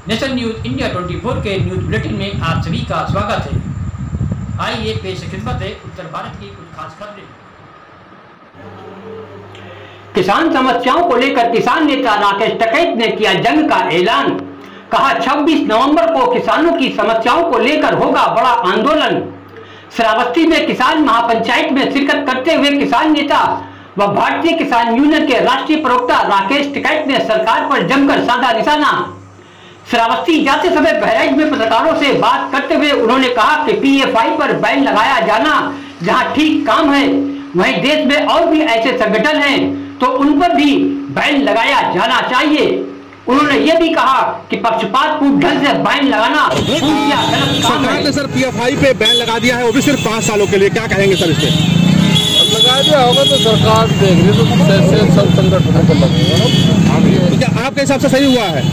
Nation news India 24 के news bulletin में आप सभी का स्वागत है। आइए पेश खिदमत है उत्तर भारत की कुछ खास खबरें। किसान समस्याओं को लेकर किसान नेता राकेश टिकैत ने किया जंग का ऐलान। कहा 26 नवंबर को किसानों की समस्याओं को लेकर होगा बड़ा आंदोलन। श्रावस्ती में किसान महापंचायत में शिरकत करते हुए किसान नेता व भारतीय किसान यूनियन के राष्ट्रीय प्रवक्ता राकेश टिकैत ने सरकार पर जमकर साधा निशाना। श्रावस्ती जाते समय बहराइच में पत्रकारों से बात करते हुए उन्होंने कहा कि PFI पर बैन लगाया जाना जहां ठीक काम है, वहीं देश में और भी ऐसे संगठन हैं तो उन पर भी बैन लगाया जाना चाहिए। उन्होंने ये भी कहा कि पक्षपातपूर्ण ढंग से बैन लगाना गलत काम है। सरकार ने सर PFI पे बैन लगा दिया है, वो भी सिर्फ 5 सालों के लिए, क्या कहेंगे सर इस पे? लगा दिया होगा तो सरकार देख रही तो कैसे सब संगठनों को लगेगा। तो क्या आपके हिसाब से सही हुआ है?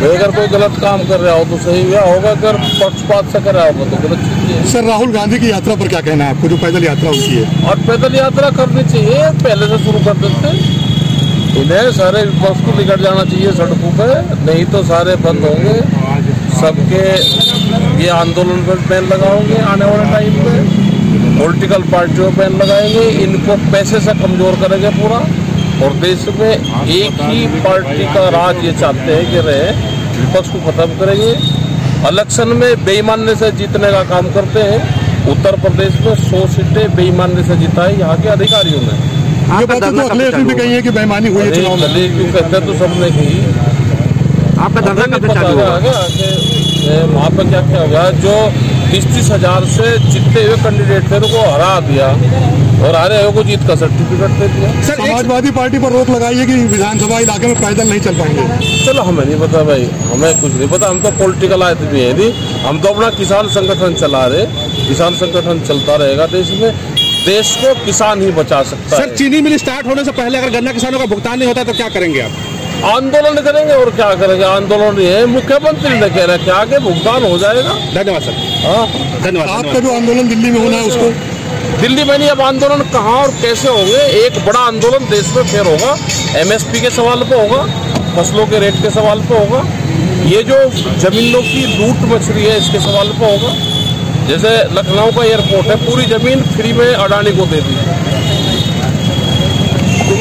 अगर कोई गलत काम कर रहा हो तो सही हुआ होगा, अगर पक्षपात से कर रहा होगा तो गलत चीज है। सर राहुल गांधी की यात्रा पर क्या कहना है आपको, जो पैदल यात्रा उनकी है? और पैदल यात्रा करनी चाहिए, पहले से शुरू कर देते। इन्हें सारे विपक्ष को निकट जाना चाहिए सड़कों पे, नहीं तो सारे बंद होंगे। सबके ये आंदोलन पर बैन लगाओगे आने वाले टाइम पे, पॉलिटिकल पार्टियों पर बैन लगाएंगे, इनको पैसे से कमजोर करेंगे पूरा। और देश में एक ही पार्टी का राज ये चाहते हैं कि रहे, विपक्ष को खत्म करेंगे। इलेक्शन में बेईमानी से जीतने का काम करते हैं। उत्तर प्रदेश में 100 सीटें बेईमानी से जीता है यहाँ के अधिकारियों ने। ये बात तो अखिलेश ने भी कही है कि बेईमानी हुई है चुनाव में। क्यों कहते तो सबने कही। आपका धरना कब चालू होगा? वहाँ पर क्या क्या होगा, जो 30-30 हजार से जीते हुए कैंडिडेट थे उनको हरा दिया और हारे हुए को जीत का सर्टिफिकेट दे दिया। समाजवादी पार्टी पर रोक लगाई है कि विधानसभा इलाके में पैदल नहीं चल पाएंगे। चलो हमें नहीं पता भाई, हमें कुछ नहीं पता, हम तो पॉलिटिकल आदमी है नहीं, हम तो अपना किसान संगठन चला रहे। किसान संगठन चलता रहेगा देश में, देश को किसान ही बचा सकता है। सर चीनी मिल स्टार्ट होने से पहले अगर गन्ना किसानों का भुगतान नहीं होता तो क्या करेंगे आप? आंदोलन करेंगे और क्या करेंगे, आंदोलन ये है। मुख्यमंत्री ने कह रहा है क्या कि भुगतान हो जाएगा। धन्यवाद सर। हाँ धन्यवाद। आपका जो आंदोलन दिल्ली में होना है उसको दिल्ली में नहीं, अब आंदोलन कहाँ और कैसे होंगे। एक बड़ा आंदोलन देश में फिर होगा, MSP के सवाल पे होगा, फसलों के रेट के सवाल पे होगा, ये जो जमीनों की लूट मच रही है इसके सवाल पे होगा। जैसे लखनऊ का एयरपोर्ट है, पूरी जमीन फ्री में अडानी को दे दी।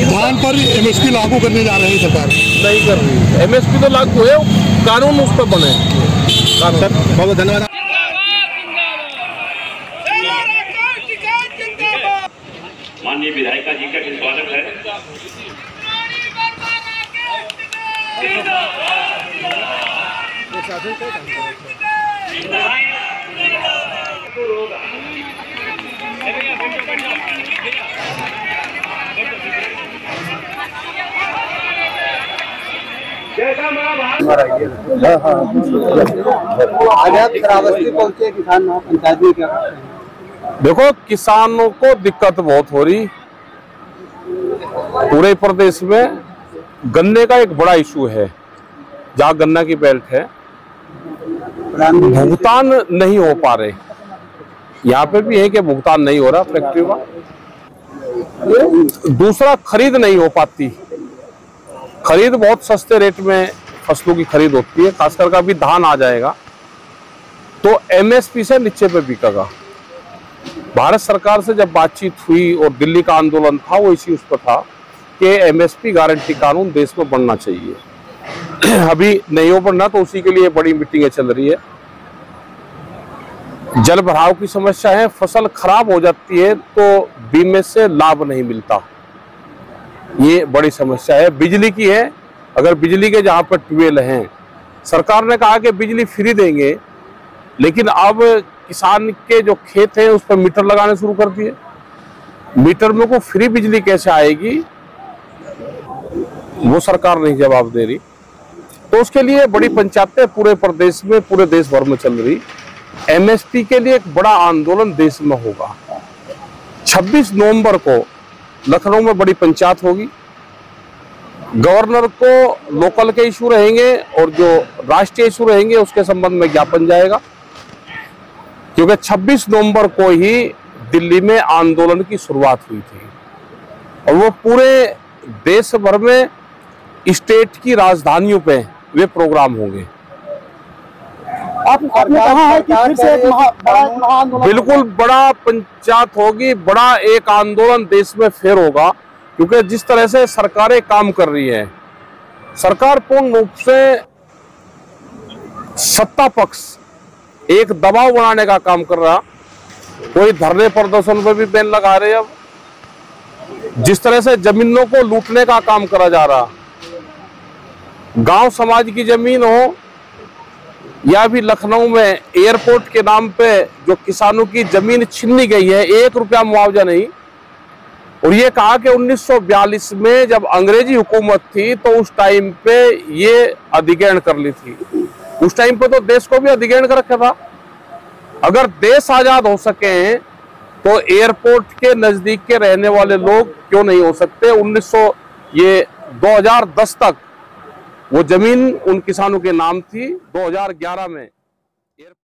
धान पर MSP लागू करने जा रही है सरकार? नहीं कर रही, MSP तो लागू है, कानून उस पर बने। सर बहुत धन्यवाद। माननीय विधायिका जी का भी स्वागत है। आज आप श्रावस्ती पहुंचे किसान महापंचायत में, क्या देखो किसानों को दिक्कत बहुत हो रही। पूरे प्रदेश में गन्ने का एक बड़ा इशू है, जहाँ गन्ना की बेल्ट है, भुगतान नहीं हो पा रहे। यहाँ पे भी है कि भुगतान नहीं हो रहा फैक्ट्री का। दूसरा खरीद नहीं हो पाती, खरीद बहुत सस्ते रेट में फसलों की खरीद होती है, खासकर अभी धान आ जाएगा तो MSP से नीचे पे बिकेगा। भारत सरकार से जब बातचीत हुई और दिल्ली का आंदोलन था वो इसी उस पर था कि MSP गारंटी कानून देश में बनना चाहिए। अभी नहीं हो बनना तो उसी के लिए बड़ी मीटिंगें चल रही है। जल भराव की समस्या है, फसल खराब हो जाती है तो बीमे से लाभ नहीं मिलता, ये बड़ी समस्या है। बिजली की है, अगर बिजली के जहाँ पर ट्यूबवेल हैं, सरकार ने कहा कि बिजली फ्री देंगे, लेकिन अब किसान के जो खेत हैं उस पर मीटर लगाने शुरू कर दिए। मीटर में को फ्री बिजली कैसे आएगी वो सरकार नहीं जवाब दे रही। तो उसके लिए बड़ी पंचायतें पूरे प्रदेश में, पूरे देश भर में चल रही। MSP के लिए एक बड़ा आंदोलन देश में होगा। 26 नवंबर को लखनऊ में बड़ी पंचायत होगी। गवर्नर को लोकल के इशू रहेंगे और जो राष्ट्रीय इशू रहेंगे उसके संबंध में ज्ञापन जाएगा, क्योंकि 26 नवंबर को ही दिल्ली में आंदोलन की शुरुआत हुई थी और वो पूरे देश भर में स्टेट की राजधानियों पे वे प्रोग्राम होंगे। आपने कहा है कि फिर से एक बड़ा आंदोलन, बिल्कुल बड़ा पंचायत होगी, बड़ा एक आंदोलन देश में फिर होगा। क्योंकि जिस तरह से सरकारें काम कर रही हैं, सरकार पूर्ण रूप से सत्ता पक्ष एक दबाव बनाने का काम कर रहा। कोई धरने प्रदर्शन पर भी बैन लगा रहे। अब जिस तरह से जमीनों को लूटने का काम करा जा रहा, गांव समाज की जमीन हो या भी लखनऊ में एयरपोर्ट के नाम पे जो किसानों की जमीन छीनी गई है, 1 रुपया मुआवजा नहीं। और ये कहा कि 1942 में जब अंग्रेजी हुकूमत थी तो उस टाइम पे ये अधिग्रहण कर ली थी। उस टाइम पे तो देश को भी अधिग्रहण कर रखा था। अगर देश आजाद हो सके तो एयरपोर्ट के नजदीक के रहने वाले लोग क्यों नहीं हो सकते। 2010 तक वो जमीन उन किसानों के नाम थी। 2011 में